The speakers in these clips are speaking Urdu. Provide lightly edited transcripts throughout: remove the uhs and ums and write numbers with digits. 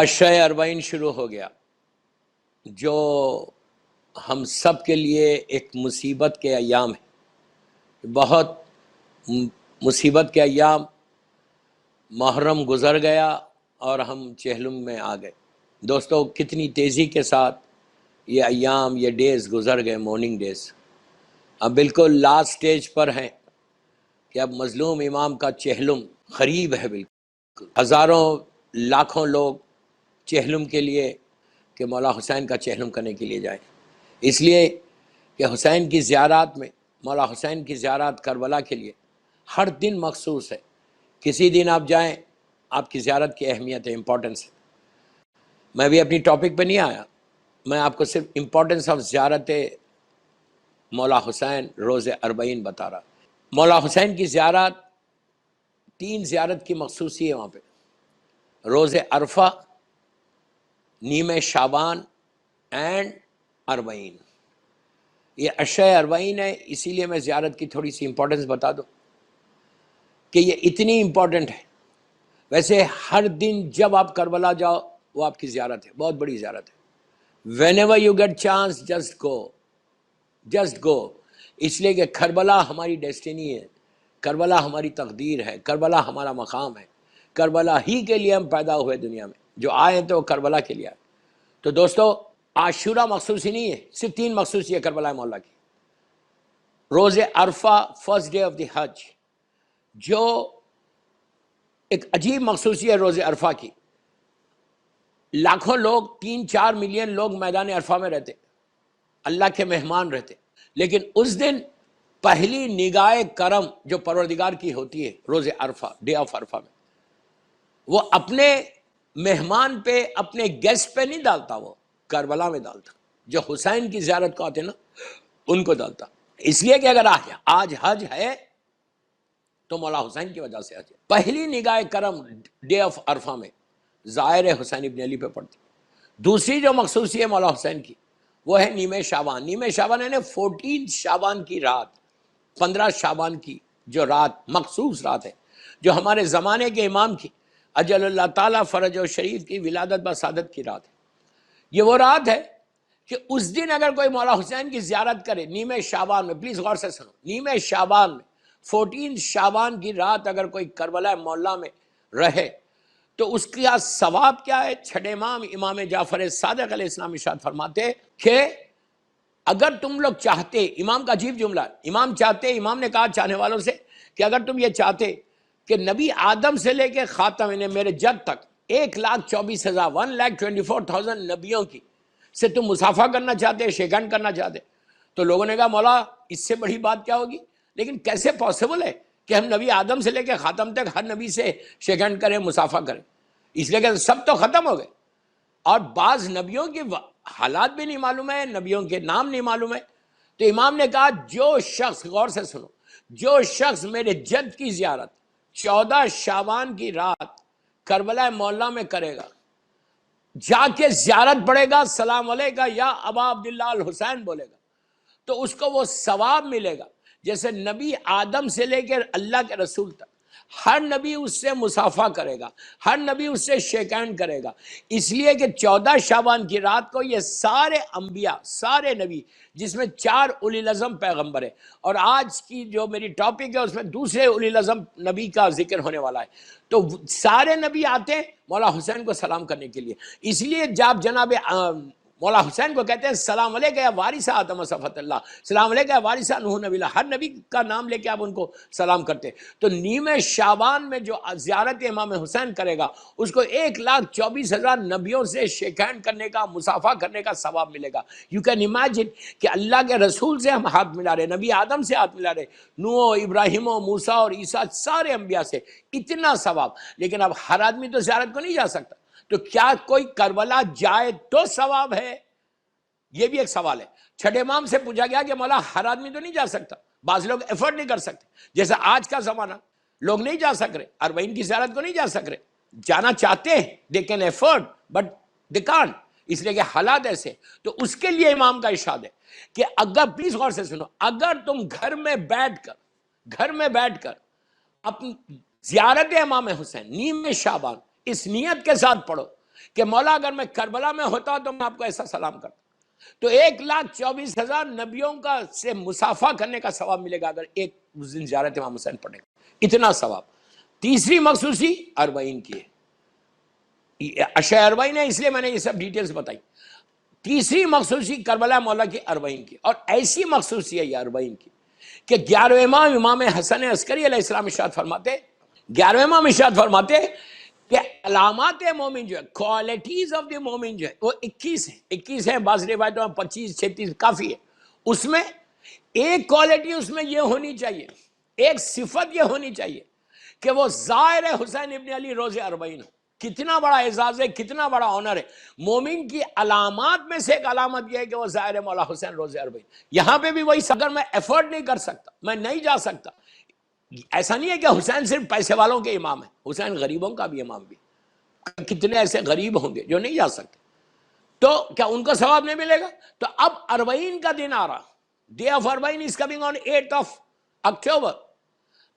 عشرہ اربعین شروع ہو گیا، جو ہم سب کے لیے ایک مصیبت کے ایام ہے، بہت مصیبت کے ایام۔ محرم گزر گیا اور ہم چہلم میں آ گئے۔ دوستو، کتنی تیزی کے ساتھ یہ ایام، یہ ڈیز گزر گئے، مارننگ ڈیز۔ اب بالکل لاسٹ سٹیج پر ہیں کہ اب مظلوم امام کا چہلم قریب ہے۔ بالکل ہزاروں لاکھوں لوگ چہلم کے لیے، کہ مولا حسین کا چہلم کرنے کے لیے جائیں، اس لیے کہ حسین کی زیارات میں، مولا حسین کی زیارات کربلا کے لیے ہر دن مخصوص ہے۔ کسی دن آپ جائیں، آپ کی زیارت کی اہمیت ہے، امپورٹنس ہے۔ میں بھی اپنی ٹاپک پہ نہیں آیا، میں آپ کو صرف امپورٹنس آف زیارت مولا حسین روز اربعین بتا رہا۔ مولا حسین کی زیارت، 3 زیارت کی مخصوصی ہے وہاں پہ: روز عرفہ، نیم شعبان اینڈ اربعین۔ یہ عشرہ اربعین ہے، اسی لیے میں زیارت کی تھوڑی سی امپورٹنس بتا دوں کہ یہ اتنی امپورٹنٹ ہے۔ ویسے ہر دن جب آپ کربلا جاؤ، وہ آپ کی زیارت ہے، بہت بڑی زیارت ہے۔ whenever you get chance, just go۔ اس لیے کہ کربلا ہماری ڈیسٹینی ہے، کربلا ہماری تقدیر ہے، کربلا ہمارا مقام ہے، کربلا ہی کے لیے ہم پیدا ہوئے دنیا میں۔ جو آئے تو وہ کربلا کے لیے آئے۔ تو دوستو، عاشورہ مخصوصی نہیں ہے، صرف 3 مخصوصی ہے کربلا مولا کی۔ روز عرفہ، فرسٹ ڈے آف دی حج، جو ایک عجیب مخصوصی ہے روز عرفہ کی۔ لاکھوں لوگ، 3-4 ملین لوگ میدان عرفہ میں رہتے، اللہ کے مہمان رہتے، لیکن اس دن پہلی نگاہ کرم جو پروردگار کی ہوتی ہے روز عرفہ، ڈے آف عرفہ میں، وہ اپنے مہمان پہ، اپنے گیسٹ پہ نہیں ڈالتا، وہ کربلا میں ڈالتا۔ جو حسین کی زیارت کو آتے نا، ان کو ڈالتا۔ اس لیے کہ اگر آج حج ہے تو مولا حسین کی وجہ سے حج ہے۔ پہلی نگاہ کرم ڈے آف عرفہ میں ظاہر حسین ابن علی پہ پڑتی۔ دوسری جو مخصوصی ہے مولا حسین کی، وہ ہے نیم شعبان۔ نیم شعبان یعنی 14 شعبان کی رات، 15 شعبان کی جو رات، مخصوص رات ہے، جو ہمارے زمانے کے امام کی، اجل اللہ تعالیٰ فرج و شریف کی ولادت بسعادت کی رات ہے۔ یہ وہ رات ہے کہ اس دن اگر کوئی مولا حسین کی زیارت کرے نیم شعبان میں، پلیز غور سے سنو، نیم شعبان میں 14 شعبان کی رات اگر کوئی کربلا مولا میں رہے تو اس کا ثواب کیا ہے؟ چھٹے امام جعفر صادق علیہ السلام ارشاد فرماتے کہ اگر تم لوگ چاہتے، امام کا عجیب جملہ، امام چاہتے، امام نے کہا چاہنے والوں سے کہ اگر تم یہ چاہتے کہ نبی آدم سے لے کے خاتم میرے جد تک 1,24,000 1,24,000 نبیوں کی سے تم مسافہ کرنا چاہتے، شیک ہینڈ کرنا چاہتے، تو لوگوں نے کہا مولا اس سے بڑی بات کیا ہوگی؟ لیکن کیسے پاسبل ہے کہ ہم نبی آدم سے لے کے خاتم تک ہر نبی سے شیک ہینڈ کریں، مسافہ کریں؟ اس لیے کہ سب تو ختم ہو گئے، اور بعض نبیوں کی حالات بھی نہیں معلوم ہے، نبیوں کے نام نہیں معلوم ہے۔ تو امام نے کہا جو شخص، غور سے سنو، جو شخص میرے جد کی زیارت 14 شعبان کی رات کربلا مولا میں کرے گا، جا کے زیارت پڑھے گا، سلام علیکہ یا ابا عبداللہ الحسین بولے گا، تو اس کو وہ ثواب ملے گا جیسے نبی آدم سے لے کر اللہ کے رسول تک ہر نبی اس سے مسافہ کرے گا، ہر نبی اس سے شیک ہینڈ کرے گا۔ اس لیے کہ 14 شعبان کی رات کو یہ سارے انبیاء، سارے نبی، جس میں 4 اولی العزم پیغمبر ہیں، اور آج کی جو میری ٹاپک ہے اس میں دوسرے اولی العزم نبی کا ذکر ہونے والا ہے، تو سارے نبی آتے ہیں مولا حسین کو سلام کرنے کے لیے۔ اس لیے جب جناب مولا حسین کو کہتے ہیں سلام علیکہ یا وارث آدم صفوت اللہ، سلام علیکہ یا وارث نوح نبی اللہ، ہر نبی کا نام لے کے آپ ان کو سلام کرتے ہیں۔ تو نیم شعبان میں جو زیارت امام حسین کرے گا، اس کو 1,24,000 نبیوں سے شیک ہینڈ کرنے کا، مسافہ کرنے کا ثواب ملے گا۔ یو کین امیجن کہ اللہ کے رسول سے ہم ہاتھ ملا رہے، نبی آدم سے ہاتھ ملا رہے، نوح، ابراہیم، موسیٰ اور عیسیٰ، سارے انبیاء سے اتنا ثواب۔ لیکن اب ہر آدمی تو زیارت کو نہیں جا سکتا، تو کیا کوئی کربلا جائے تو ثواب ہے؟ یہ بھی ایک سوال ہے۔ چھٹے امام سے پوچھا گیا کہ مولا ہر آدمی تو نہیں جا سکتا، بعض لوگ ایفرٹ نہیں کر سکتے، جیسے آج کا زمانہ لوگ نہیں جا سک رہے، اربعین کی زیارت کو نہیں جا سک رہے، جانا چاہتے ہیں، they can afford but they can't، اس لیے کہ حالات ایسے۔ تو اس کے لیے امام کا ارشاد ہے کہ اگر، پلیز غور سے سنو، اگر تم گھر میں بیٹھ کر اپنی زیارت امام حسین نیم شعبان اس نیت کے ساتھ پڑھو کہ مولا اگر میں کربلا میں ہوتا تو میں آپ کو ایسا سلام کرتا. تو 1,24,000 نبیوں کا سے مصافحہ کرنے کا ثواب ملے گا اگر ایک اس دن زیارت امام حسین پڑھے گا, اتنا ثواب. تیسری مخصوصی 40 کی ہے, اشیاء 40 ہے, اس لیے میں نے یہ سب ڈیٹیلز بتائی. تیسری مخصوصی کربلا مولا کی 40 کی, اور ایسی مخصوصی ہے یہ 40 کی کہ 11ویں امام حسن عسکری علیہ السلام ارشاد فرماتے, 11ویں امام ارشاد فرماتے کہ علامات مومن جو ہے, کوالٹیز آف دی مومن جو ہے وہ 21 ہیں, بعض روایتوں میں 25 36 کافی ہے. اس میں ایک کوالٹی اس میں یہ ہونی چاہیے, ایک صفت یہ ہونی چاہیے کہ وہ زائر حسین ابن علی روز 40 ہو. کتنا بڑا اعزاز ہے, کتنا بڑا آنر ہے. مومن کی علامات میں سے ایک علامت یہ ہے کہ وہ زائر مولا حسین روز 40. یہاں پہ بھی وہی, اگر میں ایفرٹ نہیں کر سکتا, میں نہیں جا سکتا, ایسا نہیں ہے کہ حسین صرف پیسے والوں کے امام ہے, حسین غریبوں کا بھی امام بھی. کتنے ایسے غریب ہوں گے جو نہیں جا سکتے, تو کیا ان کو ثواب نہیں ملے گا؟ تو اب 40 کا دن آ رہا, day of 40 is coming on 8 اکتوبر.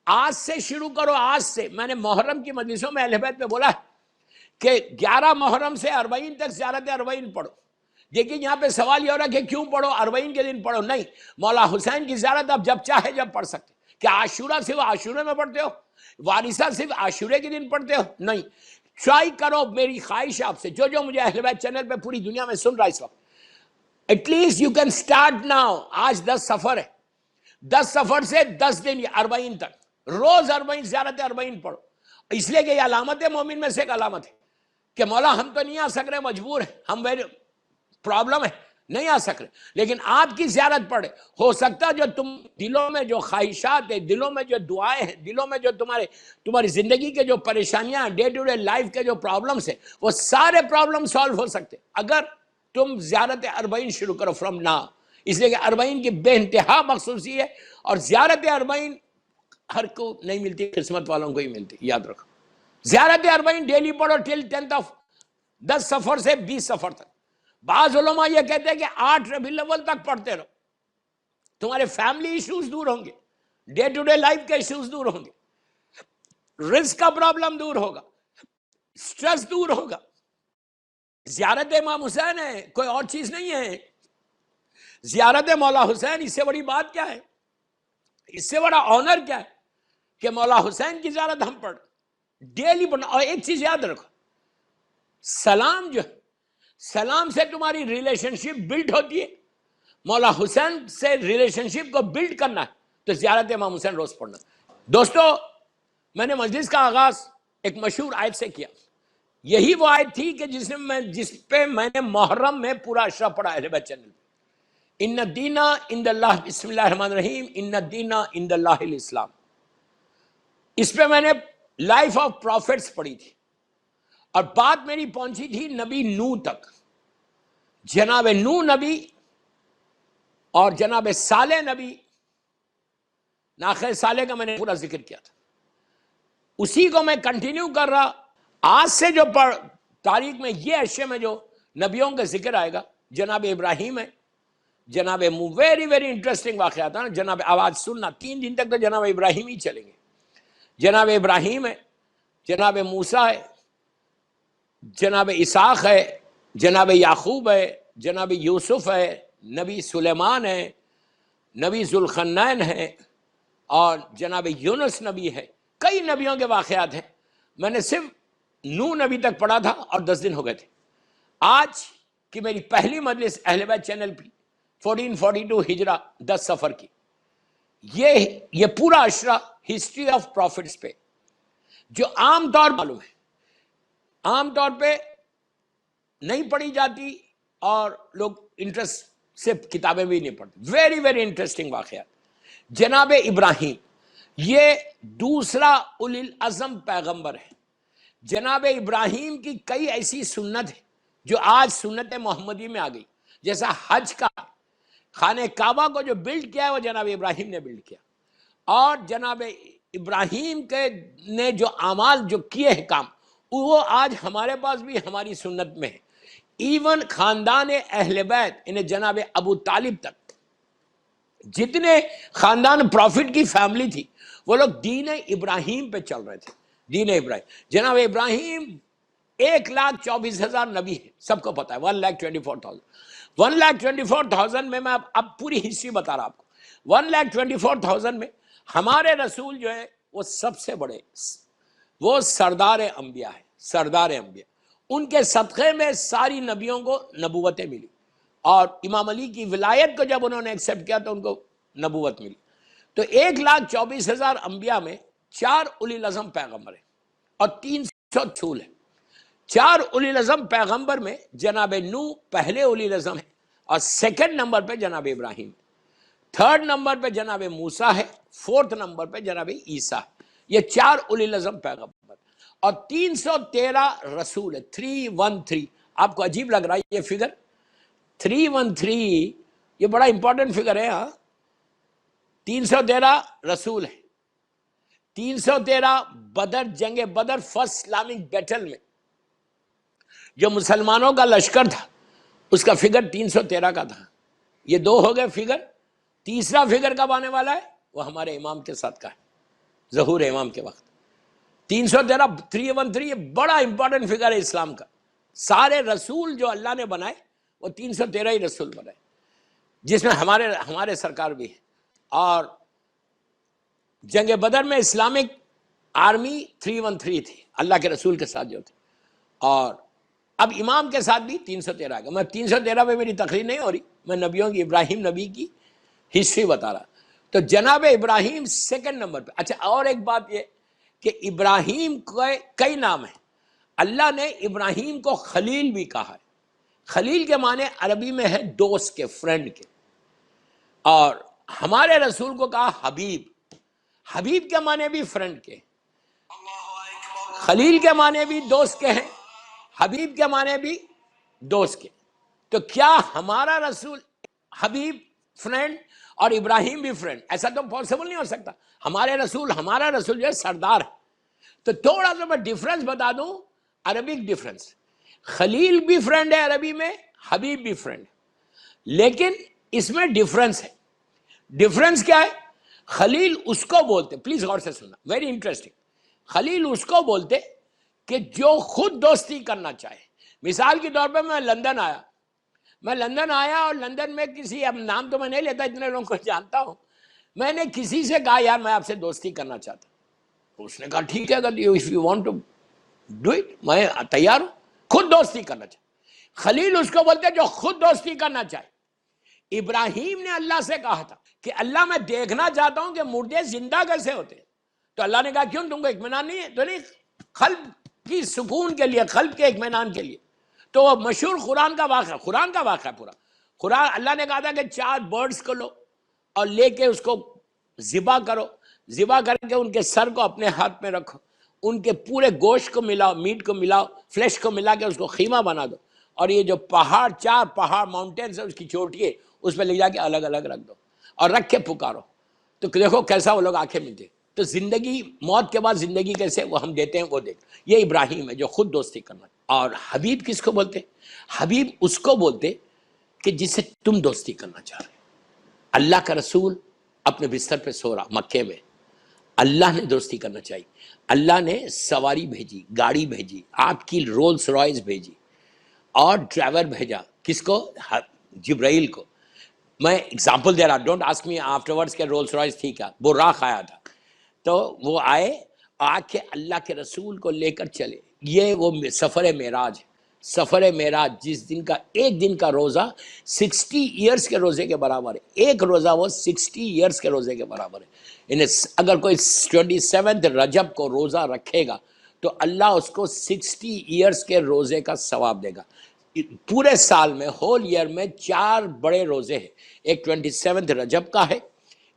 آج سے شروع کرو, آج سے. میں نے محرم کی مجلسوں میں اہل بیت میں بولا ہے کہ 11 محرم سے 40 تک زیارت 40 پڑھو. دیکھیں یہاں پہ سوال یہ ہو رہا ہے کہ کیوں پڑھو, 40 کے دن پڑھو. نہیں, مولا حسین کی زیارت آپ جب چاہے جب پڑھ سکتے. کیا عاشورہ صرف عاشورے میں پڑھتے ہو, وارثہ صرف عاشورے کے دن پڑھتے ہو؟ نہیں. ٹرائی کرو, میری خواہش آپ سے, جو مجھے اہل بیت چینل پہ پوری دنیا میں سن رہا ہے اس وقت, at least you can start now. آج 10 سفر ہے, 10 سفر سے 10 دن 40 تک, روز 40 زیارت 40 پڑھو. اس لیے کہ یہ علامت مومن میں سے ایک علامت ہے کہ مولا ہم تو نہیں آ سک رہے, مجبور ہیں, ہم پرابلم ہے, نہیں آ سک رہے, لیکن آپ کی زیارت پڑھے. ہو سکتا جو تم دلوں میں جو خواہشات ہیں, دلوں میں جو دعائیں ہیں, دلوں میں جو تمہاری زندگی کے جو پریشانیاں, ڈے ٹو ڈے لائف کے جو پرابلمس ہیں, وہ سارے پرابلم سالو ہو سکتے اگر تم زیارت 40 شروع کرو فرام نا. اس لیے کہ 40 کی بے انتہا مخصوصی ہے, اور زیارت 40 ہر کو نہیں ملتی, قسمت والوں کو ہی ملتی. یاد رکھو, زیارت 40 ڈیلی پڑھو ٹل 10 سفر سے 20 سفر تک. بعض علماء یہ کہتے ہیں کہ 8 ربیع الاول تک پڑھتے رہو, تمہارے فیملی ایشوز دور ہوں گے, ڈے ٹو ڈے لائف کے ایشوز دور ہوں گے, رزق کا پرابلم دور ہوگا, سٹریس دور ہوگا. زیارت امام حسین ہے, کوئی اور چیز نہیں ہے. زیارت مولا حسین, اس سے بڑی بات کیا ہے, اس سے بڑا آنر کیا ہے کہ مولا حسین کی زیارت ہم پڑھ ڈیلی پڑھنا. اور ایک چیز یاد رکھو, سلام جو ہے, سلام سے تمہاری ریلیشن شپ بلڈ ہوتی ہے. مولا حسین سے ریلیشن شپ کو بلڈ کرنا ہے تو زیارت امام حسین روز پڑھنا. دوستو, میں نے مجلس کا آغاز ایک مشہور آیت سے کیا. یہی وہ آیت تھی کہ جس پہ میں نے محرم میں پورا اشرا پڑھا اہل بیت چینل پہ. ان الدین عند اللہ, بسم اللہ الرحمن الرحیم, ان الدین عند اللہ الاسلام. اس پہ میں نے لائف آف پروفیٹس پڑھی تھی, اور بات میری پہنچی تھی نبی نوح تک. جناب نوح نبی اور جناب صالح نبی, ناخر صالح کا میں نے پورا ذکر کیا تھا, اسی کو میں کنٹینیو کر رہا. آج سے جو تاریخ میں یہ اشیاء میں جو نبیوں کا ذکر آئے گا, جناب ابراہیم ہے, جناب ویری ویری انٹرسٹنگ واقعات ہے. جناب آواز سننا, 3 دن تک تو جناب ابراہیم ہی چلیں گے. جناب ابراہیم ہے, جناب موسیٰ ہے, جناب اسحاق ہے, جناب یعقوب ہے, جناب یوسف ہے, نبی سلیمان ہے, نبی ذوالقرنین ہے, اور جناب یونس نبی ہے. کئی نبیوں کے واقعات ہیں. میں نے صرف نوح نبی تک پڑھا تھا اور 10 دن ہو گئے تھے. آج کی میری پہلی مجلس اہل بیت چینل پہ 1442 ہجرہ 10 سفر کی, یہ پورا اشرا ہسٹری آف پروفٹس پہ, جو عام طور معلوم ہے, عام طور پہ نہیں پڑھی جاتی, اور لوگ انٹرسٹ سے کتابیں بھی نہیں پڑھتے. ویری ویری انٹرسٹنگ واقعات. جناب ابراہیم, یہ دوسرا اولی العزم پیغمبر ہے. جناب ابراہیم کی کئی ایسی سنت ہے جو آج سنت محمدی میں آ گئی. جیسا حج کا خانہ کعبہ کو جو بلڈ کیا ہے وہ جناب ابراہیم نے بلڈ کیا, اور جناب ابراہیم کے نے جو اعمال جو کیے ہیں کام, وہ آج ہمارے پاس بھی ہماری سنت میں ہے. ایون خاندان اہل بیت, انہیں جناب ابو طالب تک, جتنے خاندان پروفٹ کی فیملی تھی, وہ لوگ دین ابراہیم پہ چل رہے تھے. دین ابراہیم, جناب ابراہیم 1,24,000 نبی ہے، سب کو پتا ہے، 1,24,000 1,24,000 میں اب پوری ہسٹری بتا رہا آپ کو۔ 1,24,000 میں ہمارے رسول جو ہے وہ سب سے بڑے، وہ سردار انبیاء ہے، سردار انبیاء، ان کے صدقے میں ساری نبیوں کو نبوتیں ملی، اور امام علی کی ولایت کو جب انہوں نے ایکسیپٹ کیا تو ان کو نبوت ملی۔ تو 1,24,000 انبیاء میں 4 اولی العزم پیغمبر ہیں اور 300 رسول ہیں۔ 4 اولی العزم پیغمبر میں جناب نوح پہلے اولی العزم ہے، اور سیکنڈ نمبر پہ جناب ابراہیم، تھرڈ نمبر پہ جناب موسیٰ ہے، فورتھ نمبر پہ جناب عیسیٰ ہے۔ یہ 4 اولی العزم پیغمبر اور 313 رسول ہے، 313۔ آپ کو عجیب لگ رہا ہے یہ فگر 313، یہ بڑا امپورٹنٹ فگر ہے۔ ہاں 313 رسول ہے، 313 بدر، جنگ بدر فرسٹ اسلامک بیٹل میں جو مسلمانوں کا لشکر تھا اس کا فگر 313 کا تھا۔ یہ 2 ہو گئے فگر۔ تیسرا فگر کب آنے والا ہے؟ وہ ہمارے امام کے ساتھ کا ہے، ظہور امام کے وقت۔ 313 313 یہ بڑا امپورٹنٹ فگر ہے اسلام کا۔ سارے رسول جو اللہ نے بنائے وہ 313 ہی رسول بنائے، جس میں ہمارے سرکار بھی ہے۔ اور جنگ بدر میں اسلامک آرمی 313 تھی، اللہ کے رسول کے ساتھ جو تھے، اور اب امام کے ساتھ بھی 313 کا۔ میں 313 پہ میری تقریر نہیں ہو رہی، میں نبیوں کی، ابراہیم نبی کی ہسٹری بتا رہا۔ تو جناب ابراہیم سیکنڈ نمبر پہ۔ اچھا اور ایک بات یہ کہ ابراہیم کے کئی نام ہیں، اللہ نے ابراہیم کو خلیل بھی کہا ہے۔ خلیل کے معنی عربی میں ہے دوست کے، فرینڈ کے، اور ہمارے رسول کو کہا حبیب۔ حبیب کے معنی بھی فرینڈ کے، خلیل کے معنی بھی دوست کے ہیں، حبیب کے معنی بھی دوست کے۔ تو کیا ہمارا رسول حبیب فرینڈ اور ابراہیم بھی فرینڈ؟ ایسا تو پاسبل نہیں ہو سکتا۔ ہمارا رسول جو ہے سردار ہے۔ تو تھوڑا سا میں ڈیفرنس بتا دوں، عربک ڈیفرنس، خلیل بھی فرینڈ ہے عربی میں، حبیب بھی فرینڈ ہے، لیکن اس میں ڈیفرنس ہے۔ ڈیفرنس کیا ہے؟ خلیل اس کو بولتے، پلیز غور سے سننا، ویری انٹرسٹنگ، خلیل اس کو بولتے کہ جو خود دوستی کرنا چاہے۔ مثال کے طور پہ میں لندن آیا اور لندن میں کسی، اب نام تو میں نہیں لیتا، اتنے لوگوں کو جانتا ہوں، میں نے کسی سے کہا یار میں آپ سے دوستی کرنا چاہتا ہوں، اس نے کہا ٹھیک ہے اگر if you want to do it، میں تیار ہوں، خود دوستی کرنا چاہے۔ خلیل اس کو بولتے جو خود دوستی کرنا چاہے۔ ابراہیم نے اللہ سے کہا تھا کہ اللہ میں دیکھنا چاہتا ہوں کہ مردے زندہ کیسے ہوتے، تو اللہ نے کہا کیوں تم کو اطمینان نہیں ہے؟ تو نہیں، قلب کی سکون کے لیے، قلب کے اطمینان کے لیے۔ تو وہ مشہور قرآن کا واقعہ پورا قرآن، اللہ نے کہا تھا کہ 4 برڈز کو لو اور لے کے اس کو ذبح کرو، ذبح کر کے ان کے سر کو اپنے ہاتھ میں رکھو، ان کے پورے گوشت کو ملاؤ، میٹ کو ملاؤ، فلیش کو ملا کے اس کو خیمہ بنا دو، اور یہ جو 4 پہاڑ ماؤنٹینز ہے اس کی چوٹی ہے اس پہ لے جا کے الگ الگ رکھ دو اور رکھ کے پکارو، تو دیکھو کیسا وہ لوگ آنکھیں ملتے۔ تو زندگی، موت کے بعد زندگی کیسے وہ ہم دیتے ہیں، وہ دیکھ۔ یہ ابراہیم ہے جو خود دوستی کرنا۔ اور حبیب کس کو بولتے؟ حبیب اس کو بولتے کہ جس سے تم دوستی کرنا چاہ رہے۔ اللہ کا رسول اپنے بستر پہ سو رہا مکے میں، اللہ نے دوستی کرنا چاہیے، اللہ نے سواری بھیجی، گاڑی بھیجی، آپ کی رولز رائس بھیجی، اور ڈرائیور بھیجا، کس کو؟ جبرائیل کو۔ میں اگزامپل دے رہا، don't ask me after words کہ رولز رائس تھی کیا، براق آیا تھا، تو وہ آئے آ کے اللہ کے رسول کو لے کر چلے۔ یہ وہ سفر معراج ہے، سفر معراج، جس دن کا ایک دن کا روزہ 60 ایئرس کے روزے کے برابر ہے، ایک روزہ وہ 60 ایئرس کے روزے کے برابر ہے۔ یعنی اگر کوئی 27 رجب کو روزہ رکھے گا تو اللہ اس کو 60 ایئرس کے روزے کا ثواب دے گا۔ پورے سال میں، ہول ایئر میں 4 بڑے روزے ہیں، ایک 27 رجب کا ہے،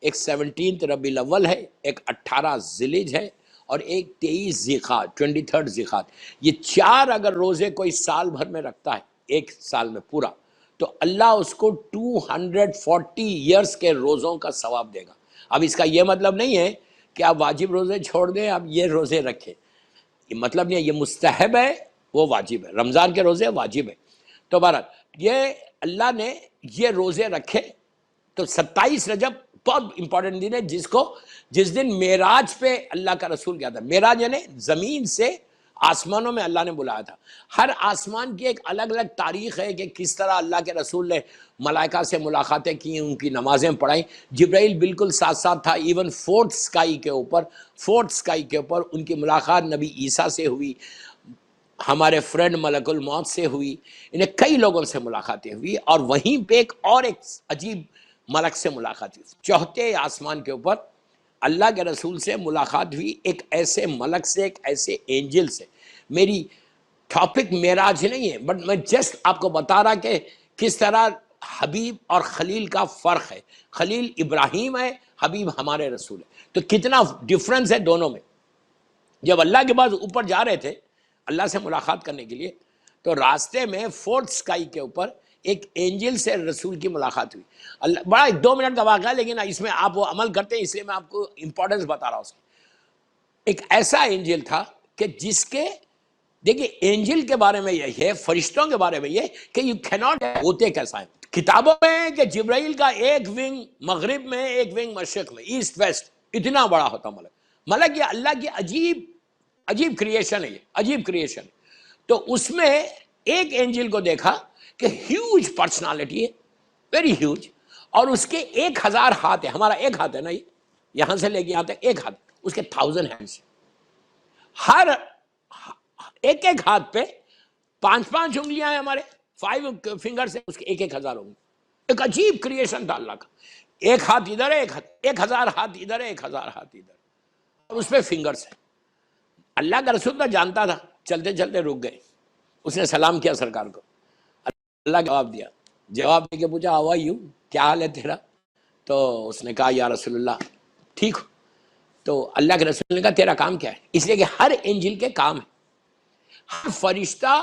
ایک 17 ربیع الاول ہے، ایک 18 ذیلحجہ ہے، اور ایک 23 ذیقعدہ 23 ذیقعدہ۔ یہ 4 اگر روزے کوئی سال بھر میں رکھتا ہے، ایک سال میں پورا، تو اللہ اس کو 240 ایئرس کے روزوں کا ثواب دے گا۔ اب اس کا یہ مطلب نہیں ہے کہ آپ واجب روزے چھوڑ دیں، آپ یہ روزے رکھیں، یہ مطلب نہیں ہے، یہ مستحب ہے، وہ واجب ہے، رمضان کے روزے واجب ہے۔ تو بہرحال یہ اللہ نے یہ روزے رکھے، تو 27 رجب بہت امپورٹنٹ دن ہے، جس دن معراج پہ اللہ کا رسول گیا تھا۔ معراج یعنی زمین سے آسمانوں میں اللہ نے بلایا تھا. ہر آسمان کی ایک الگ الگ تاریخ ہے کہ کس طرح اللہ کے رسول نے ملائکہ سے ملاقاتیں کی، ان کی نمازیں پڑھائیں. جبرائیل بالکل ساتھ ساتھ تھا. ایون فورتھ سکائی کے اوپر ان کی ملاقات نبی عیسیٰ سے ہوئی، ہمارے فرینڈ ملک الموت سے ہوئی، انہیں کئی لوگوں سے ملاقاتیں ہوئی. اور وہیں پہ ایک عجیب ملک سے ملاقات ہوئی. چوتھے آسمان کے اوپر اللہ کے رسول سے ملاقات ہوئی، ایک ایسے ملک سے، ایک ایسے اینجل سے. میری ٹاپک معراج نہیں ہے، بٹ میں جسٹ آپ کو بتا رہا کہ کس طرح حبیب اور خلیل کا فرق ہے. خلیل ابراہیم ہے، حبیب ہمارے رسول ہے. تو کتنا ڈفرنس ہے دونوں میں. جب اللہ کے بعد اوپر جا رہے تھے اللہ سے ملاقات کرنے کے لیے، تو راستے میں فورتھ سکائی کے اوپر ایک اینجل سے رسول کی ملاقات ہوئی. اللہ بڑا 2 منٹ کا واقعہ، لیکن اس میں آپ وہ عمل کرتے ہیں، اس لیے میں آپ کو امپورٹنس بتا رہا ہوں اس کی. ایک ایسا اینجل تھا کہ جس کے، دیکھیے اینجل کے بارے میں یہی ہے، فرشتوں کے بارے میں یہ کہ یو کیناٹ، ہوتے کیسا ہے. کتابوں میں ہے کہ جبرائیل کا ایک ونگ مغرب میں، ایک ونگ مشرق میں، ایسٹ ویسٹ، اتنا بڑا ہوتا ملک یہ اللہ کی عجیب کریشن ہے، یہ عجیب کریشن. تو اس میں ایک اینجل کو دیکھا کہ ہیوج پرسنالٹی ہے، ویری ہیوج، اور اس کے 1000 ہاتھ ہے. ہمارا ایک ہاتھ ہے نا، یہ یہاں سے لے کے یہاں تک ایک ہاتھ، اس کے 1000 ہینڈس. ہر ایک ہاتھ پہ 5 انگلیاں ہیں، ہمارے 5 فنگرز ہیں، اس کے 1000 ہوں گے. ایک عجیب کریشن تھا اللہ کا. ایک ہاتھ ادھر ہے، 1000 ہاتھ ادھر ہے، 1000 ہاتھ ادھر، اور اس پہ فنگرز ہیں. اللہ کا رسول تو جانتا تھا. چلتے چلتے رک گئے. اس نے سلام کیا سرکار کو. اللہ جواب دے کے پوچھا ہاؤ آر یو، کیا حال ہے تیرا؟ تو اس نے کہا یا رسول اللہ ٹھیک ہو. تو اللہ کے رسول نے کہا تیرا کام کیا ہے؟ اس لیے کہ ہر انجیل کے کام ہے. ہر فرشتہ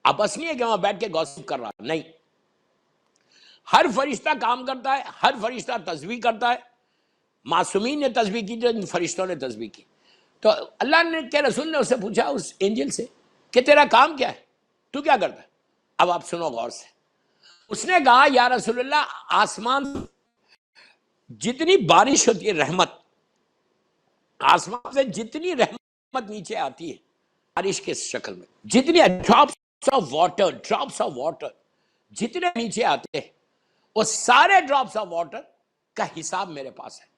آپس نہیں ہے کہ وہاں بیٹھ کے گوسپ کر رہا، نہیں. ہر فرشتہ کام کرتا ہے، ہر فرشتہ تسبیح کرتا ہے. معصومین نے تسبیح کی، جو ان فرشتوں نے تسبیح کی. تو اللہ نے کے رسول نے اس سے پوچھا، اس اینجل سے، کہ تیرا کام کیا ہے، تو کیا کرتا ہے؟ اب آپ سنو غور سے. اس نے کہا یا رسول اللہ، آسمان جتنی بارش ہوتی ہے، رحمت، آسمان سے جتنی رحمت نیچے آتی ہے بارش کے شکل میں، جتنی ڈراپس آف واٹر جتنے نیچے آتے ہیں، وہ سارے ڈراپس آف واٹر کا حساب میرے پاس ہے.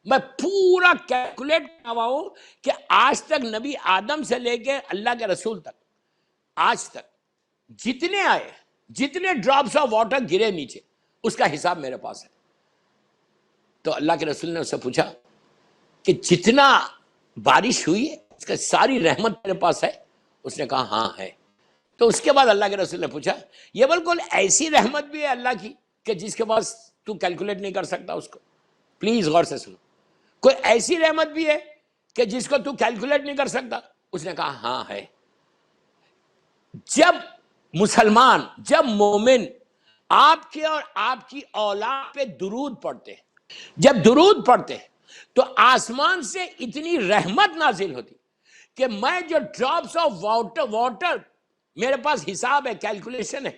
میں پورا کیلکولیٹ کر رہا ہوں کہ آج تک نبی آدم سے لے کے اللہ کے رسول تک، آج تک جتنے آئے، جتنے ڈراپس آف واٹر گرے نیچے، اس کا حساب میرے پاس ہے. تو اللہ کے رسول نے اس سے پوچھا کہ جتنا بارش ہوئی ہے اس کا ساری رحمت میرے پاس ہے؟ اس نے کہا ہاں ہے. تو اس کے بعد اللہ کے رسول نے پوچھا یہ بالکل ایسی رحمت بھی ہے اللہ کی کہ جس کے پاس تو کیلکولیٹ نہیں کر سکتا اس کو؟ پلیز غور سے سنو. کوئی ایسی رحمت بھی ہے کہ جس کو تو کیلکولیٹ نہیں کر سکتا؟ اس نے کہا ہاں ہے. جب مسلمان، جب مومن آپ کے اور آپ کی اولاد پہ درود پڑھتے ہیں، جب درود پڑھتے ہیں، تو آسمان سے اتنی رحمت نازل ہوتی کہ میں جو ڈراپس آف واٹر میرے پاس حساب ہے، کیلکولیشن ہے،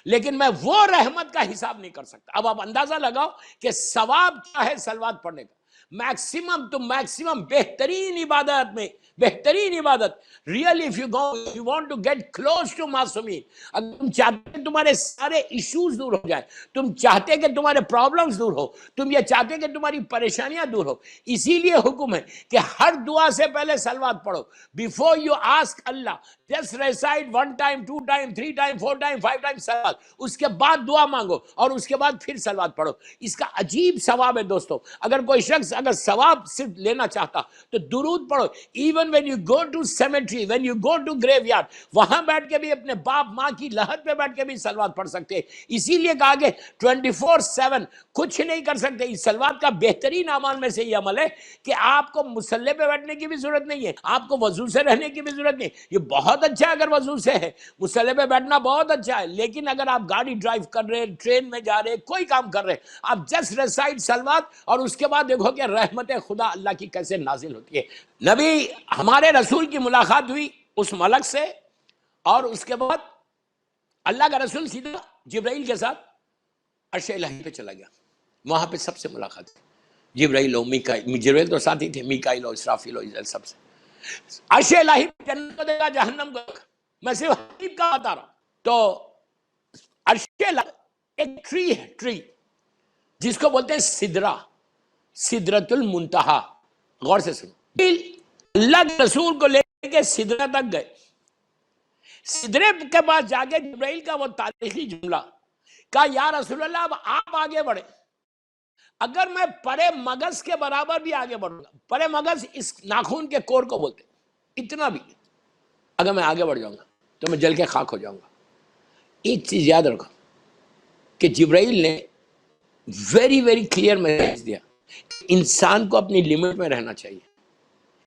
لیکن میں وہ رحمت کا حساب نہیں کر سکتا. اب آپ اندازہ لگاؤ کہ ثواب کیا ہے صلوات پڑھنے کا. میکسیمم تو میکسیمم، بہترین عبادت میں بہترین عبادت. Really if you want to get close to معصومین، اگر تم چاہتے کہ تمہارے سارے ایشوز دور ہو جائے، تم چاہتے کہ تمہارے پرابلمز دور ہو، تم یہ چاہتے کہ تمہاری پریشانیاں دور ہو، اسی لیے حکم ہے کہ ہر دعا سے پہلے صلوات پڑھو. Before you ask Allah, just recite 1 time 2 time 3 time 4 time 5 time صلوات، اس کے بعد دعا مانگو اور اس کے بعد پھر صلوات پڑھو. اس کا عجیب ثواب ہے دوستو. اگر کوئی شخص اگر ثواب صرف لینا چاہتا تو درود پڑھو. Even when you go to cemetery, when you go to graveyard، وہاں بیٹھ کے بھی اپنے باپ ماں کی لحد پہ بیٹھ کے بھی صلوات پڑھ سکتے ہیں. اسی لیے کہا کہ 24/7 کچھ نہیں کر سکتے. اس صلوات کا بہترین اعمال میں سے یہ عمل ہے کہ آپ کو مصلی پہ بیٹھنے کی بھی ضرورت نہیں ہے، آپ کو وضو سے رہنے کی بھی ضرورت نہیں. یہ بہت اچھا ہے اگر وضو سے ہے، مصلی پہ بیٹھنا بہت اچھا ہے، لیکن اگر آپ گاڑی ڈرائیو کر رہے، ٹرین میں جا رہے، کوئی کام کر رہے، آپ جسٹ ریسائٹ صلوات، اور اس کے بعد دیکھو کہ رحمت خدا اللہ کی کیسے نازل ہوتی ہے. نبی ہمارے رسول کی ملاقات ہوئی اس ملک سے، اور اس کے بعد اللہ کا رسول سیدھا جبرائیل کے ساتھ عرش الہی پہ چلا گیا. وہاں پہ سب سے ملاقات ہوئی، جبرائیل و میکائیل. جبرائیل تو ساتھ ہی تھے، میکائیل و اسرافیل و سب سے. عرش الہی جنت کو دے گا، جہنم کو دے گا، میں صرف حقیق کا بتا رہا ہوں۔ تو عرش الہی ایک ٹری ہے، ٹری جس کو بولتے ہیں سدرہ، سدرۃ المنتہا۔ غور سے سنو، اللہ کے رسول کو لے کے سدرہ تک گئے، سدرے کے پاس جا کے جبرائیل کا وہ تاریخی جملہ کہا یا رسول اللہ اب آپ آگے بڑھے، اگر میں پرے مغز کے برابر بھی آگے بڑھوں گا، پرے مغز اس ناخون کے کور کو بولتے ہیں، اتنا بھی اگر میں آگے بڑھ جاؤں گا تو میں جل کے خاک ہو جاؤں گا۔ ایک چیز یاد رکھو کہ جبرائیل نے ویری ویری کلیئر میسج دیا، انسان کو اپنی لمٹ میں رہنا چاہیے۔